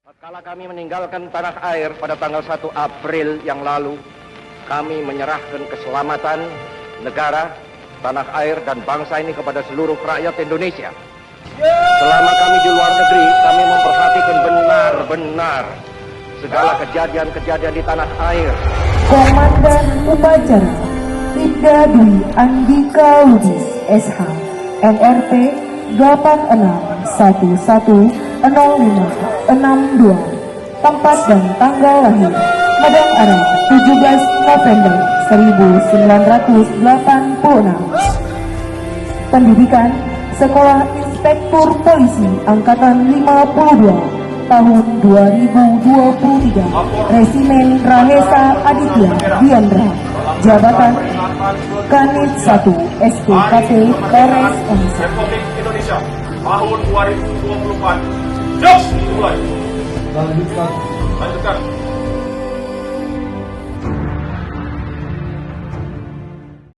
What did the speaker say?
Kala kami meninggalkan tanah air pada tanggal 1 April yang lalu, kami menyerahkan keselamatan negara, tanah air, dan bangsa ini kepada seluruh rakyat Indonesia. Selama kami di luar negeri, kami memperhatikan benar-benar segala kejadian-kejadian di tanah air. Komandan Upacara Ibda Dwi Andika Lubis SH NRP 86110562. Tempat dan tanggal lahir Madang Arah 17 November 1986. Pendidikan Sekolah Inspektur Polisi Angkatan 52 tahun 2023. Resimen Rahesa Aditya Diandra. Jabatan Kanit 1 SPKT Polres Onsa. Republik Indonesia tahun 2024. Jos dimulai. Lanjutkan.